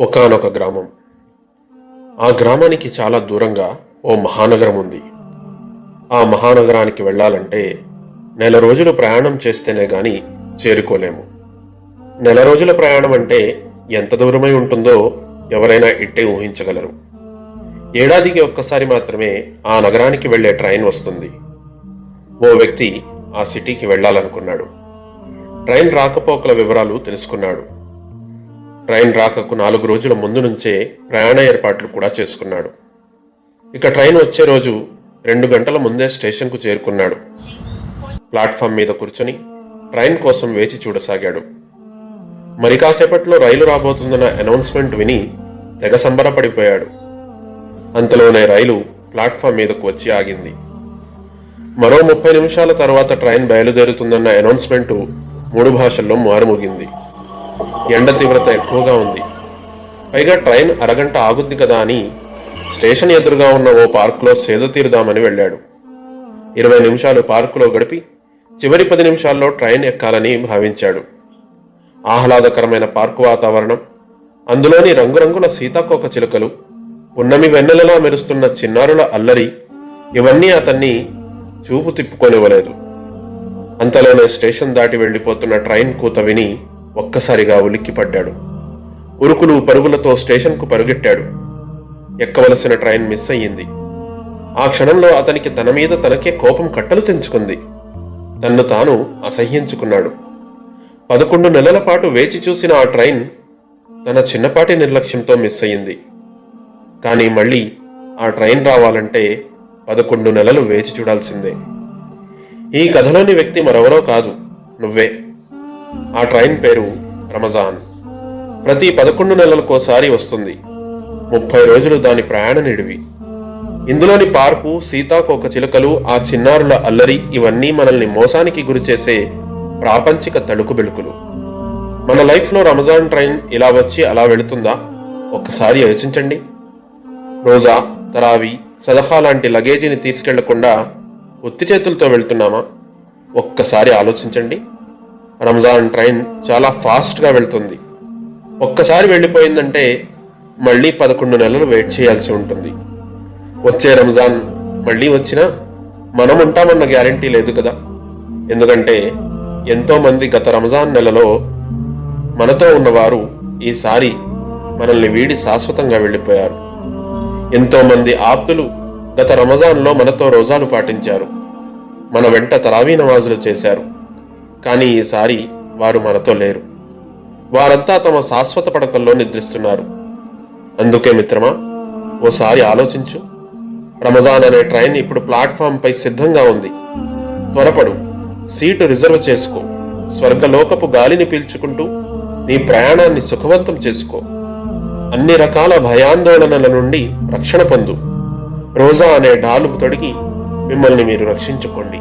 ఒకానొక గ్రామం. ఆ గ్రామానికి చాలా దూరంగా ఓ మహానగరం ఉంది. ఆ మహానగరానికి వెళ్ళాలంటే నెల రోజులు ప్రయాణం చేస్తేనే గాని చేరుకోలేము. నెల రోజుల ప్రయాణం అంటే ఎంత దూరమై ఉంటుందో ఎవరైనా ఇట్టే ఊహించగలరు. ఏడాదికి ఒక్కసారి మాత్రమే ఆ నగరానికి వెళ్లే ట్రైన్ వస్తుంది. ఓ వ్యక్తి ఆ సిటీకి వెళ్ళాలనుకున్నాడు. ట్రైన్ రాకపోకల వివరాలు తెలుసుకున్నాడు. ట్రైన్ రాకకు 4 రోజుల ముందు నుంచే ప్రయాణ ఏర్పాట్లు కూడా చేసుకున్నాడు. ఇక ట్రైన్ వచ్చే రోజు 2 గంటల ముందే స్టేషన్కు చేరుకున్నాడు. ప్లాట్ఫామ్ మీద కూర్చొని ట్రైన్ కోసం వేచి చూడసాగాడు. మరి కాసేపట్లో రైలు రాబోతుందన్న అనౌన్స్మెంట్ విని తెగ సంబరపడిపోయాడు. అంతలోనే రైలు ప్లాట్ఫామ్ మీదకు వచ్చి ఆగింది. మరో 30 నిమిషాల తర్వాత ట్రైన్ బయలుదేరుతుందన్న అనౌన్స్మెంటు 3 భాషల్లో మారుమోగింది. ఎండ తీవ్రత ఎక్కువగా ఉంది. పైగా ట్రైన్ అరగంట ఆగుద్ది కదా అని స్టేషన్ ఎదురుగా ఉన్న ఓ పార్కులో సేద తీరుదామని వెళ్ళాడు. 20 నిమిషాలు పార్కులో గడిపి చివరి 10 నిమిషాల్లో ట్రైన్ ఎక్కాలని భావించాడు. ఆహ్లాదకరమైన పార్కు వాతావరణం, అందులోని రంగురంగుల సీతాకోక చిలుకలు, పున్నమి వెన్నెలలా మెరుస్తున్న చిన్నారుల అల్లరి, ఇవన్నీ అతన్ని చూపు తిప్పుకొనివ్వలేదు. అంతలోనే స్టేషన్ దాటి వెళ్లిపోతున్న ట్రైన్ కూత విని ఒక్కసారిగా ఉలిక్కిపడ్డాడు. ఉరుకులు పరుగులతో స్టేషన్కు పరుగెట్టాడు. ఎక్కవలసిన ట్రైన్ మిస్ అయ్యింది. ఆ క్షణంలో అతనికి తన మీద తనకే కోపం కట్టలు తెంచుకుంది. తన్ను తాను అసహ్యించుకున్నాడు. 11 నెలల పాటు వేచి చూసిన ఆ ట్రైన్ తన చిన్నపాటి నిర్లక్ష్యంతో మిస్ అయ్యింది. కానీ మళ్ళీ ఆ ట్రైన్ రావాలంటే 11 నెలలు వేచి చూడాల్సిందే. ఈ కథలోని వ్యక్తి మరెవరో కాదు, నువ్వే. ఆ ట్రైన్ పేరు రమజాన్. ప్రతి 11 నెలలకోసారి వస్తుంది. 30 రోజులు దాని ప్రయాణ నిడివి. ఇందులోని పార్కు, సీతాకోక చిలుకలు, ఆ చిన్నారుల అల్లరి, ఇవన్నీ మనల్ని మోసానికి గురిచేసే ప్రాపంచిక తళుకు బెళుకులు. మన లైఫ్లో రమజాన్ ట్రైన్ ఇలా వచ్చి అలా వెళుతుందా? ఒక్కసారి యోచించండి. రోజా, తరావీ, సదఖా లాంటి లగేజీని తీసుకెళ్లకుండా ఉత్తి చేతులతో వెళ్తున్నామా? ఒక్కసారి ఆలోచించండి. రంజాన్ ట్రైన్ చాలా ఫాస్ట్గా వెళ్తుంది. ఒక్కసారి వెళ్ళిపోయిందంటే మళ్ళీ 11 నెలలు వెయిట్ చేయాల్సి ఉంటుంది. వచ్చే రంజాన్ మళ్ళీ వచ్చినా మనం ఉంటామన్న గ్యారంటీ లేదు కదా. ఎందుకంటే ఎంతోమంది గత రంజాన్ నెలలో మనతో ఉన్నవారు ఈసారి మనల్ని వీడి శాశ్వతంగా వెళ్ళిపోయారు. ఎంతోమంది ఆప్తులు గత రంజాన్లో మనతో రోజాలు పాటించారు, మన వెంట తరావీ నమాజులు చేశారు. కానీ ఈసారి వారు మనతో లేరు. వారంతా తమ శాశ్వత పడకల్లో నిద్రిస్తున్నారు. అందుకే మిత్రమా, ఓసారి ఆలోచించు. రమజాన్ అనే ట్రైన్ ఇప్పుడు ప్లాట్ఫామ్పై సిద్ధంగా ఉంది. త్వరపడు, సీటు రిజర్వ్ చేసుకో. స్వర్గలోకపు గాలిని పీల్చుకుంటూ నీ ప్రయాణాన్ని సుఖవంతం చేసుకో. అన్ని రకాల భయాందోళనల నుండి రక్షణ పొందు. రోజా అనే డాలు తొడిగి మిమ్మల్ని మీరు రక్షించుకోండి.